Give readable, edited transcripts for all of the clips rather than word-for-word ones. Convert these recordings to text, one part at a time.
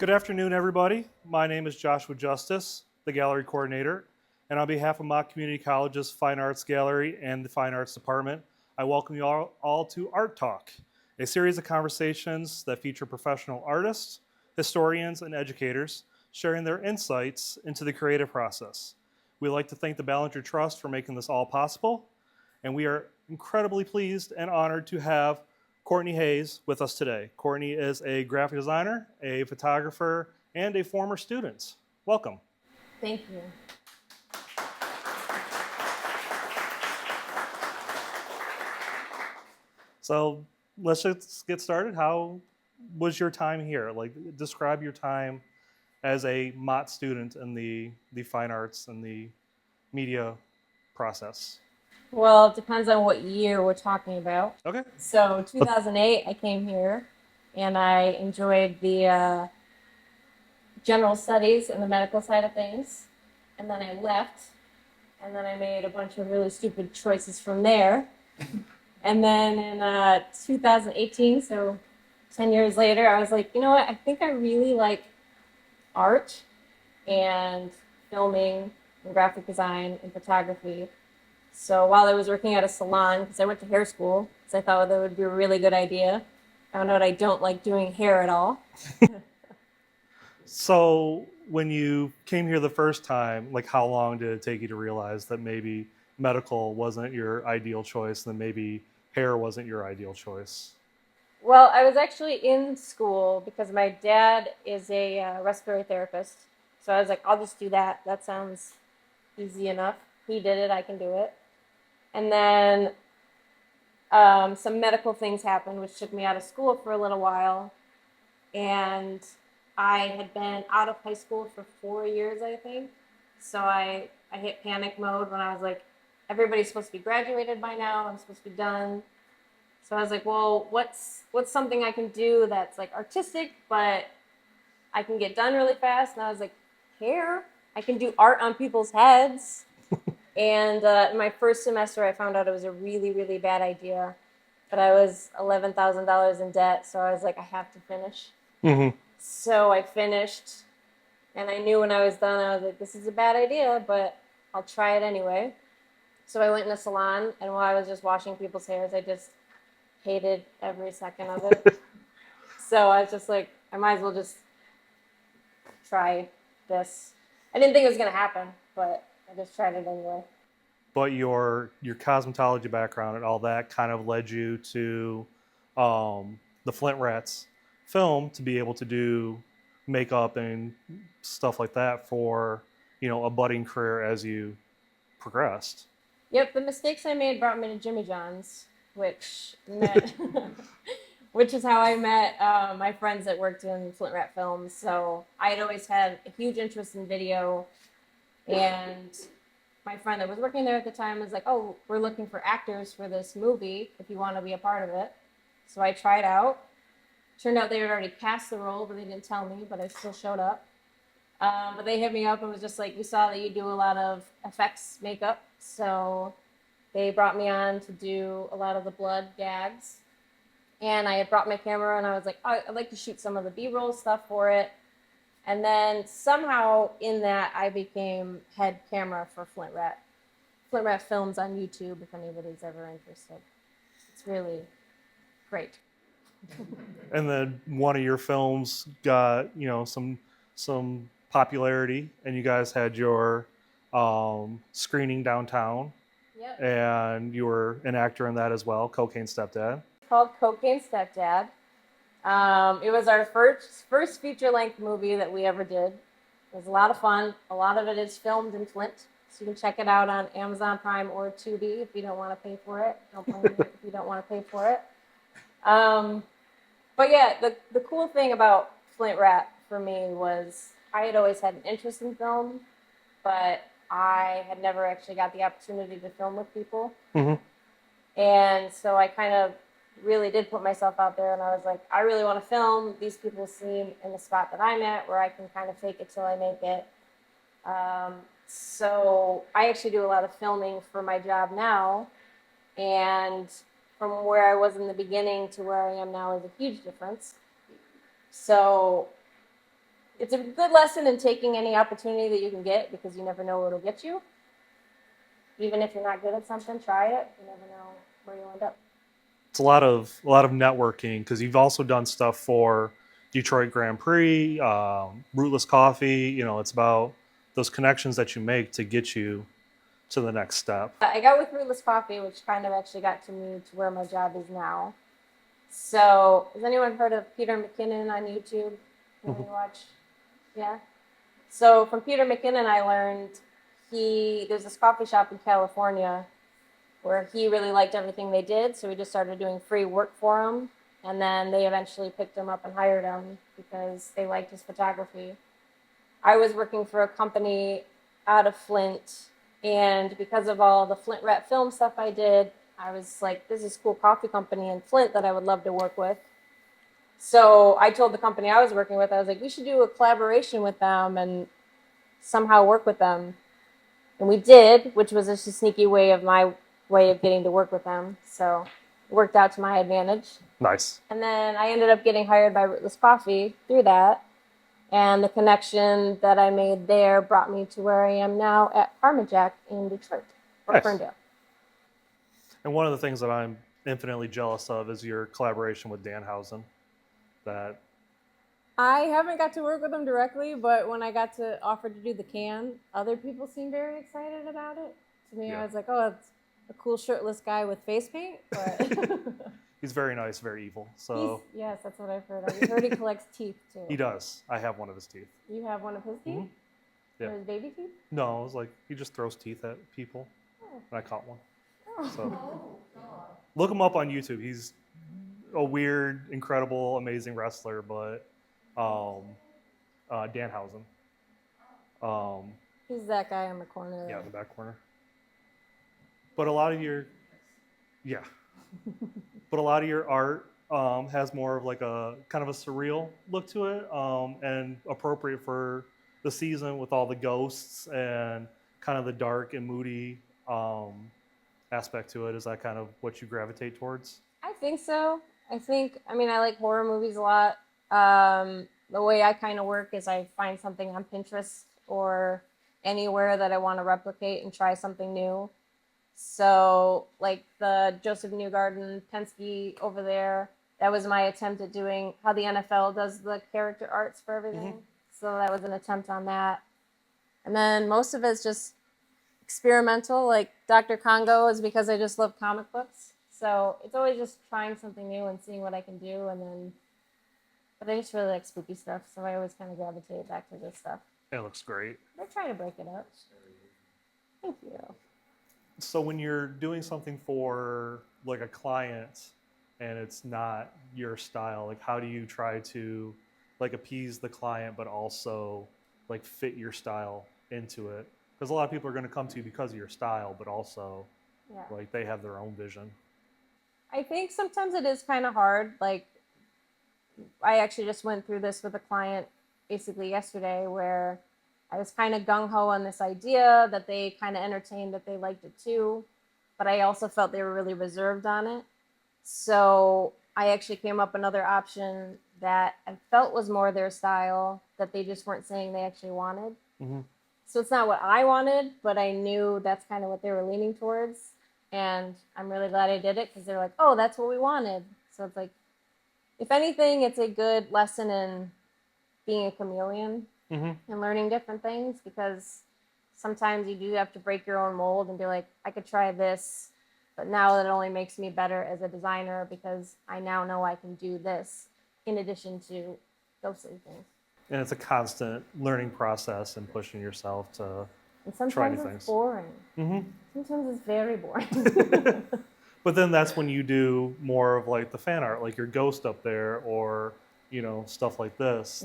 Good afternoon, everybody. My name is Joshua Justice, the gallery coordinator, and on behalf of Mott Community College's Fine Arts Gallery and the Fine Arts Department, I welcome you all to Art Talk, a series of conversations that feature professional artists, historians, and educators sharing their insights into the creative process. We'd like to thank the Ballinger Trust for making this all possible, and we are incredibly pleased and honored to have Courtney Hayes with us today. Courtney is a graphic designer, a photographer, and a former student. Welcome. Thank you. So let's just get started. How was your time here? Like, describe your time as a Mott student in the fine arts and the media process. Well, it depends on what year we're talking about. Okay. So 2008, I came here and I enjoyed the general studies and the medical side of things. And then I left and then I made a bunch of really stupid choices from there. And then in 2018, so 10 years later, I was like, you know what? I think I really like art and filming and graphic design and photography. So while I was working at a salon, because I went to hair school, because I thought that would be a really good idea, I found out I don't like doing hair at all. So when you came here the first time, like how long did it take you to realize that maybe medical wasn't your ideal choice, and then maybe hair wasn't your ideal choice? Well, I was actually in school because my dad is a respiratory therapist. So I was like, I'll just do that. That sounds easy enough. He did it, I can do it. And then some medical things happened, which took me out of school for a little while. And I had been out of high school for 4 years, I think. So I hit panic mode when I was like, everybody's supposed to be graduated by now. I'm supposed to be done. So I was like, well, what's something I can do that's like artistic, but I can get done really fast? And I was like, hair. I can do art on people's heads. And in my first semester, I found out it was a really, really bad idea. But I was $11,000 in debt, so I was like, I have to finish. Mm-hmm. So I finished, and I knew when I was done, I was like, this is a bad idea, but I'll try it anyway. So I went in a salon, and while I was just washing people's hairs, I just hated every second of it. So I was just like, I might as well just try this. I didn't think it was going to happen, but I just tried it anyway. But your cosmetology background and all that kind of led you to the Flint Rats film to be able to do makeup and stuff like that for a budding career as you progressed. Yep, the mistakes I made brought me to Jimmy John's, which is how I met my friends that worked in Flint Rat Films. So I had always had a huge interest in video, and my friend that was working there at the time was like, oh, we're looking for actors for this movie if you want to be a part of it. So I tried out. Turned out they had already cast the role, but they didn't tell me, but I still showed up. But they hit me up and was just like, we saw that you do a lot of effects makeup. So they brought me on to do a lot of the blood gags. And I had brought my camera and I was like, oh, I'd like to shoot some of the B-roll stuff for it. And then somehow in that, I became head camera for Flint Rat Films on YouTube, if anybody's ever interested. It's really great. And then one of your films got some popularity, and you guys had your screening downtown. Yep. And you were an actor in that as well, Cocaine Stepdad. It's called Cocaine Stepdad. It was our first feature-length movie that we ever did. It was a lot of fun. A lot of it is filmed in Flint, so you can check it out on Amazon Prime or Tubi if you don't want to pay for it. Don't blame me if you don't want to pay for it. But yeah, the cool thing about Flint Rat for me was I had always had an interest in film, but I had never actually got the opportunity to film with people. Mm-hmm. And so I kind of really did put myself out there, and I was like, I really want to film. These people seem in the spot that I'm at where I can kind of fake it till I make it. So I actually do a lot of filming for my job now, and from where I was in the beginning to where I am now is a huge difference. So it's a good lesson in taking any opportunity that you can get because you never know what it'll get you. Even if you're not good at something, try it. You never know where you'll end up. It's a lot of networking because you've also done stuff for Detroit Grand Prix, Rootless Coffee. It's about those connections that you make to get you to the next step. I got with Rootless Coffee, which kind of actually got to me to where my job is now. So, has anyone heard of Peter McKinnon on YouTube? Anyone watch? Yeah. So from Peter McKinnon, I learned there's this coffee shop in California where he really liked everything they did, so we just started doing free work for him, and then they eventually picked him up and hired him because they liked his photography. I was working for a company out of Flint, and because of all the Flint Ret film stuff I did, I was like, this is a cool coffee company in Flint that I would love to work with. So I told the company I was working with, I was like, we should do a collaboration with them and somehow work with them. And we did, which was just a sneaky way of getting to work with them. So it worked out to my advantage. Nice. And then I ended up getting hired by Rootless Coffee through that. And the connection that I made there brought me to where I am now at Parma Jack in Detroit, or Nice. Ferndale. And one of the things that I'm infinitely jealous of is your collaboration with Danhausen. That I haven't got to work with them directly, but when I got to offer to do the can, other people seemed very excited about it. To me, Yeah. I was like, oh, it's a cool shirtless guy with face paint. But he's very nice, very evil. So yes, that's what I've heard. I've heard he collects teeth too. he does. I have one of his teeth. You have one of his teeth? Yeah. Or his baby teeth? No, it was like he just throws teeth at people, and I caught one. Oh. So look him up on YouTube. He's a weird, incredible, amazing wrestler, but Danhausen. He's that guy in the corner. Yeah, in the back corner. But a lot of your art has more of like a kind of a surreal look to it, and appropriate for the season with all the ghosts and kind of the dark and moody aspect to it. Is that kind of what you gravitate towards? I think so. I like horror movies a lot. The way I kind of work is I find something on Pinterest or anywhere that I want to replicate and try something new. So, like the Joseph Newgarden Penske over there, that was my attempt at doing how the NFL does the character arts for everything. Mm-hmm. So that was an attempt on that. And then most of it's just experimental. Like Dr. Congo is because I just love comic books. So it's always just trying something new and seeing what I can do. But I just really like spooky stuff. So I always kind of gravitate back to this stuff. It looks great. They're trying to break it up. Thank you. So when you're doing something for like a client and it's not your style, like how do you try to like appease the client but also like fit your style into it? Because a lot of people are going to come to you because of your style, but also like they have their own vision. I think sometimes it is kind of hard. Like I actually just went through this with a client basically yesterday where I was kind of gung-ho on this idea that they kind of entertained that they liked it too, but I also felt they were really reserved on it. So I actually came up another option that I felt was more their style that they just weren't saying they actually wanted. Mm-hmm. So it's not what I wanted, but I knew that's kind of what they were leaning towards. And I'm really glad I did it because they're like, oh, that's what we wanted. So it's like, if anything, it's a good lesson in being a chameleon and learning different things, because sometimes you do have to break your own mold and be like, I could try this, but now that only makes me better as a designer because I now know I can do this in addition to those things. And it's a constant learning process and pushing yourself to And sometimes try new it's things. boring. Mm-hmm. Sometimes it's very boring. But then that's when you do more of like the fan art, like your ghost up there, or stuff like this.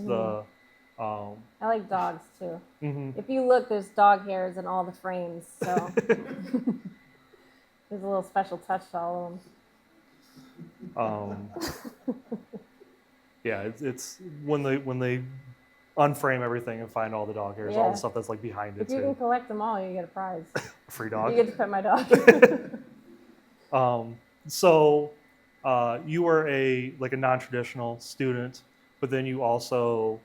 I like dogs too. Mm-hmm. If you look, there's dog hairs in all the frames, so there's a little special touch to all of them. Yeah, it's when they unframe everything and find all the dog hairs, all the stuff that's like behind it if you can too. collect them all, you get a prize. A free dog. You get to pet my dog. So you were a non-traditional student, but then you also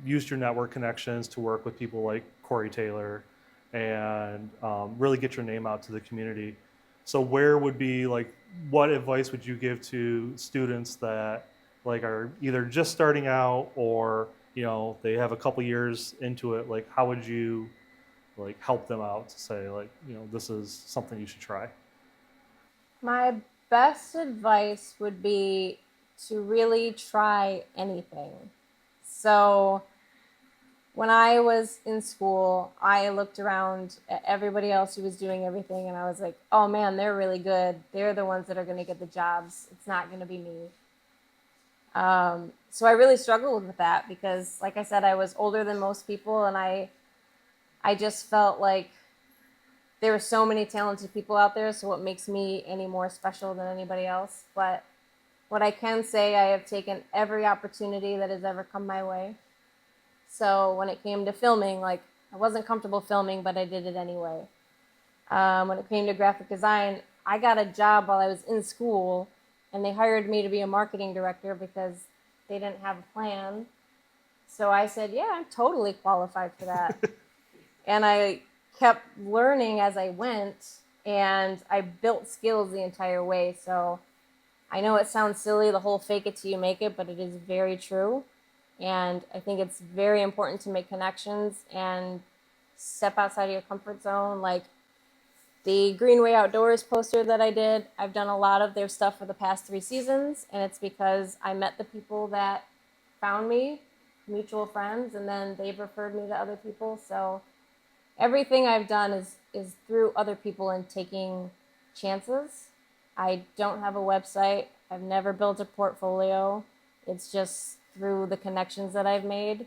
used your network connections to work with people like Corey Taylor and really get your name out to the community. So where would be like, what advice would you give to students that like are either just starting out or, you know, they have a couple years into it? Like, how would you like help them out to say like, you know, this is something you should try? My best advice would be to really try anything. So, when I was in school, I looked around at everybody else who was doing everything, and I was like, oh man, they're really good. They're the ones that are going to get the jobs. It's not going to be me. So I really struggled with that because, like I said, I was older than most people, and I just felt like there were so many talented people out there. So what makes me any more special than anybody else? But what I can say, I have taken every opportunity that has ever come my way. So when it came to filming, like I wasn't comfortable filming, but I did it anyway. When it came to graphic design, I got a job while I was in school, and they hired me to be a marketing director because they didn't have a plan. So I said, yeah, I'm totally qualified for that. And I kept learning as I went, and I built skills the entire way. So I know it sounds silly, the whole fake it till you make it, but it is very true. And I think it's very important to make connections and step outside of your comfort zone. Like the Greenway Outdoors poster that I did, I've done a lot of their stuff for the past 3 seasons, and it's because I met the people that found me, mutual friends, and then they've referred me to other people. So everything I've done is through other people and taking chances. I don't have a website. I've never built a portfolio. It's just through the connections that I've made.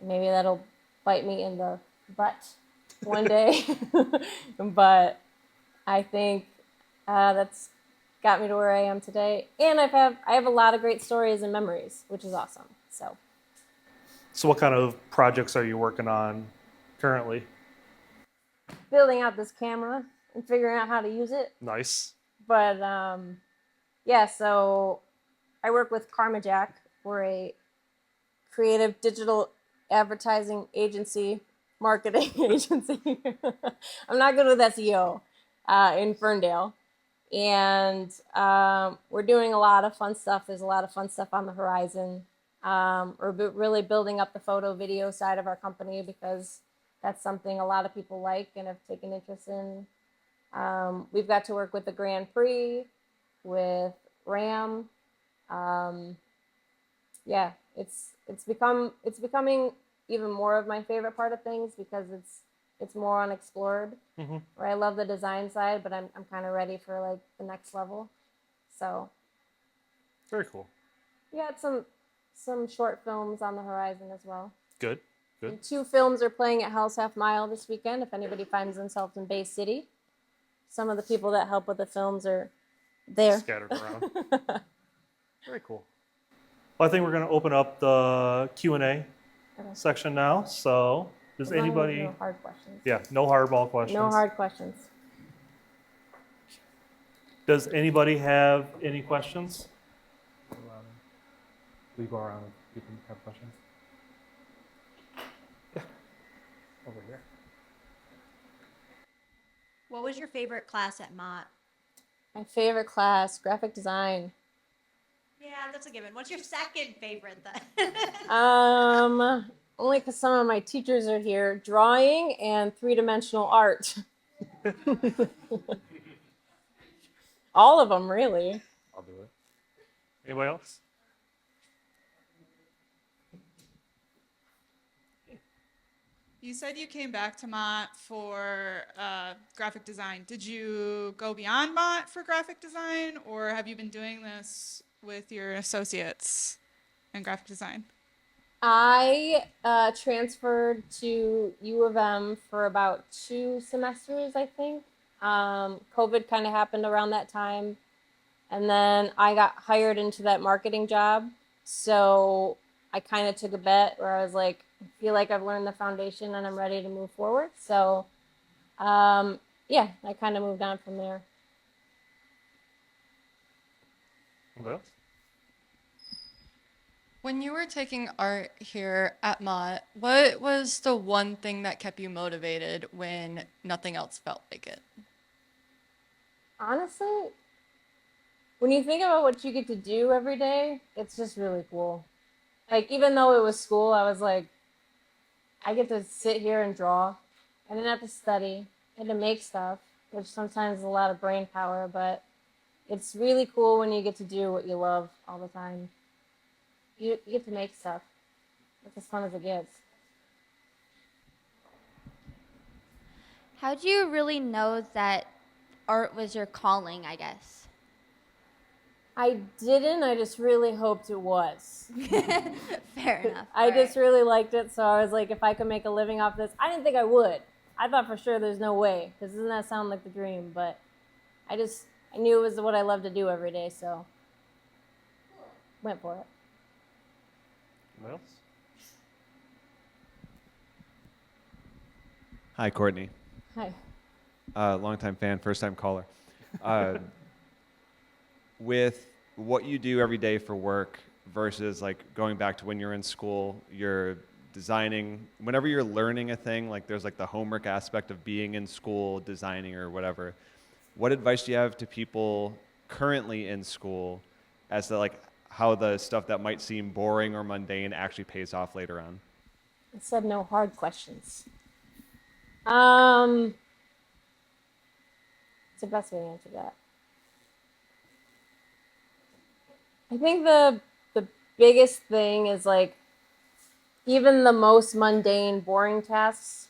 Maybe that'll bite me in the butt one day. But I think that's got me to where I am today. And I have a lot of great stories and memories, which is awesome. So So what kind of projects are you working on currently? building out this camera and figuring out how to use it. Nice. But yeah, so I work with Karma Jack. We're a creative digital advertising agency, marketing agency. I'm not good with SEO in Ferndale. And we're doing a lot of fun stuff. There's a lot of fun stuff on the horizon. We're really building up the photo video side of our company because that's something a lot of people like and have taken interest in. We've got to work with the Grand Prix, with Ram. Yeah, it's becoming even more of my favorite part of things because it's more unexplored. Mm-hmm. Where I love the design side, but I'm kind of ready for like the next level. So Very cool. we got some short films on the horizon as well. Good. Good. And 2 films are playing at Hell's Half Mile this weekend. If anybody finds themselves in Bay City, some of the people that help with the films are there. Scattered around. Very cool. Well, I think we're going to open up the Q&A section now. So does As long as anybody... no hard questions. Yeah, no hardball questions. No hard questions. Does anybody have any questions? We go around and people have questions. Yeah, over here. What was your favorite class at Mott? My favorite class, graphic design. Yeah, that's a given. What's your second favorite then? Only because some of my teachers are here, drawing and 3-dimensional art. All of them, really. I'll do it. Anybody else? You said you came back to Mott for graphic design. Did you go beyond Mott for graphic design, or have you been doing this with your associates in graphic design? I transferred to U of M for about 2 semesters, I think. COVID kind of happened around that time. And then I got hired into that marketing job. So I kind of took a bet where I was like, I feel like I've learned the foundation and I'm ready to move forward. So, yeah, I kind of moved on from there. Anybody else? When you were taking art here at Mott, what was the one thing that kept you motivated when nothing else felt like it? Honestly, when you think about what you get to do every day, it's just really cool. Like, even though it was school, I was like, I get to sit here and draw. I didn't have to study. I had to make stuff, which sometimes is a lot of brain power, but it's really cool when you get to do what you love all the time. You get to make stuff. It's as fun as it gets. How do you really know that art was your calling, I guess? I didn't. I just really hoped it was. Fair enough. I just really liked it, so I was like, if I could make a living off this, I didn't think I would. I thought for sure there's no way, because doesn't that sound like the dream? But I knew it was what I love to do every day, so went for it. What else? Hi, Courtney. Hi. Longtime fan, first time caller. With what you do every day for work versus like going back to when you're in school, you're designing, whenever you're learning a thing, like there's like the homework aspect of being in school, designing or whatever. What advice do you have to people currently in school as to like how the stuff that might seem boring or mundane actually pays off later on? It said no hard questions. It's the best way to answer that. I think the biggest thing is like even the most mundane, boring tasks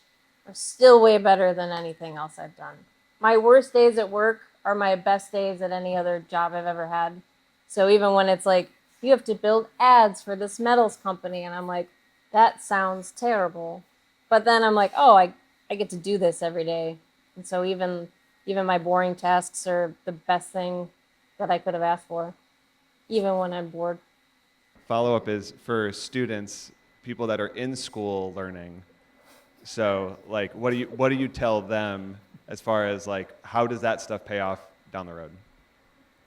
are still way better than anything else I've done. My worst days at work are my best days at any other job I've ever had. So even when it's like, you have to build ads for this metals company, and I'm like, that sounds terrible. But then I'm like, oh, I get to do this every day. And so even my boring tasks are the best thing that I could have asked for, even when I'm bored. Follow-up is for students, people that are in school learning. So like, what do you tell them as far as like, how does that stuff pay off down the road?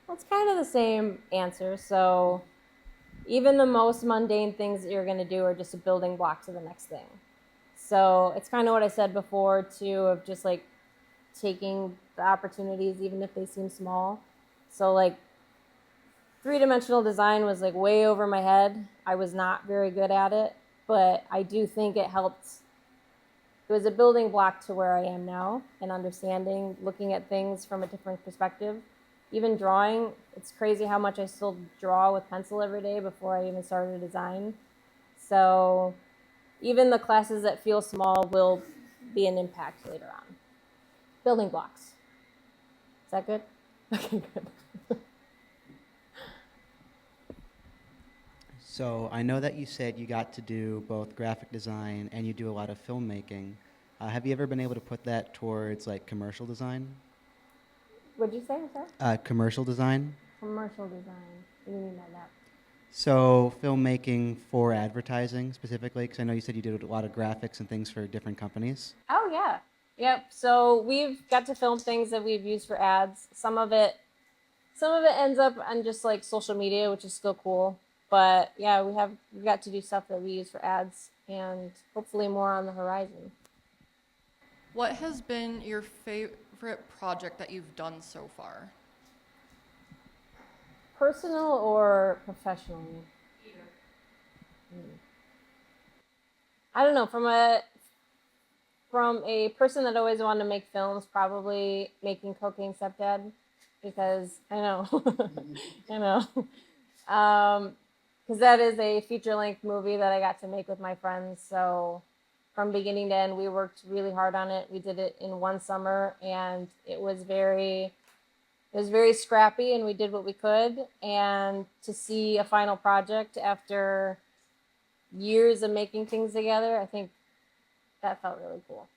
Well, it's kind of the same answer. So even the most mundane things that you're going to do are just a building block to the next thing. So it's kind of what I said before too, of just like taking the opportunities even if they seem small. So like three-dimensional design was like way over my head. I was not very good at it, but I do think it helped. It was a building block to where I am now and understanding, looking at things from a different perspective. Even drawing, it's crazy how much I still draw with pencil every day before I even started to design. So even the classes that feel small will be an impact later on. Building blocks. Is that good? Okay, good. So I know that you said you got to do both graphic design and you do a lot of filmmaking. Have you ever been able to put that towards like commercial design? What'd you say? I'm sorry? Commercial design. Commercial design. What do you mean by that? So filmmaking for advertising specifically, because I know you said you did a lot of graphics and things for different companies. Oh yeah. Yep. So we've got to film things that we've used for ads. Some of it ends up on just like social media, which is still cool. But yeah, we got to do stuff that we use for ads and hopefully more on the horizon. What has been your favorite project that you've done so far? Personal or professionally? I don't know. From a person that always wanted to make films, probably making Cocaine Stepdad, because I know, I know, because that is a feature-length movie that I got to make with my friends. So from beginning to end, we worked really hard on it. We did it in one summer, and it was very scrappy, and we did what we could. And to see a final project after years of making things together, I think that felt really cool.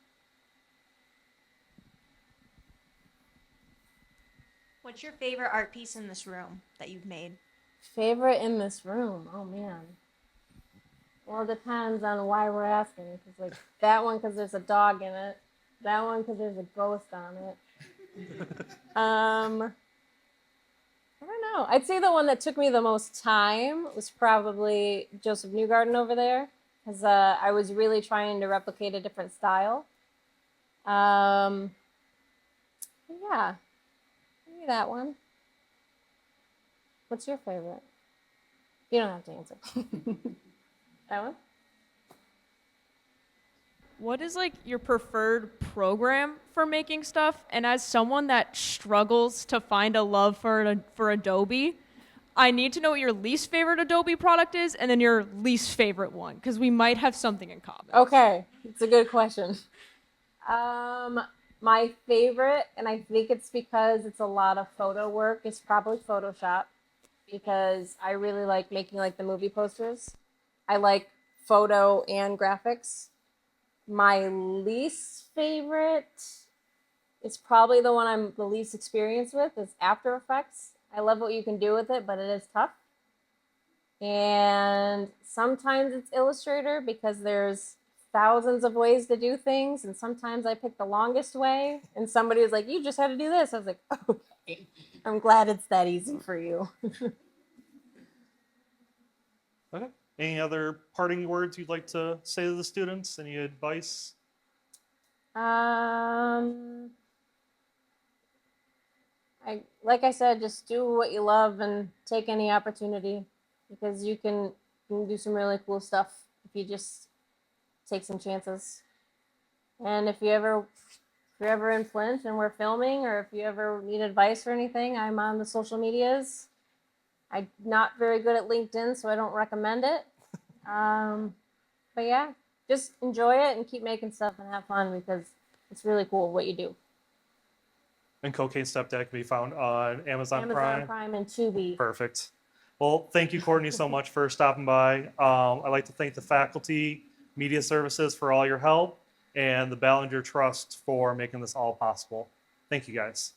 What's your favorite art piece in this room that you've made? Favorite in this room? Oh man. Well, it depends on why we're asking. Because like that one, because there's a dog in it. That one, because there's a ghost on it. I don't know. I'd say the one that took me the most time was probably Joseph Newgarden over there, because I was really trying to replicate a different style. Yeah, maybe that one. What's your favorite? You don't have to answer. That one? What is like your preferred program for making stuff? And as someone that struggles to find a love for Adobe, I need to know what your least favorite Adobe product is and then your least favorite one, because we might have something in common. Okay, it's a good question. My favorite, and I think it's because it's a lot of photo work, is probably Photoshop, because I really like making like the movie posters. I like photo and graphics. My least favorite is probably the one I'm the least experienced with is After Effects. I love what you can do with it, but it is tough. And sometimes it's Illustrator because there's thousands of ways to do things, and sometimes I pick the longest way, and somebody was like, you just had to do this. I was like, okay, I'm glad it's that easy for you. Okay. Any other parting words you'd like to say to the students? Any advice? Like I said, just do what you love and take any opportunity, because you can do some really cool stuff if you just take some chances. And if you're ever in Flint and we're filming, or if you ever need advice or anything, I'm on the social medias. I'm not very good at LinkedIn, so I don't recommend it. But yeah, just enjoy it and keep making stuff and have fun, because it's really cool what you do. And Cocaine Stepdad can be found on Amazon Prime. Prime and Tubi. Perfect. Well, thank you, Courtney, so much for stopping by. I'd like to thank the faculty, Media Services for all your help, and the Ballinger Trust for making this all possible. Thank you, guys.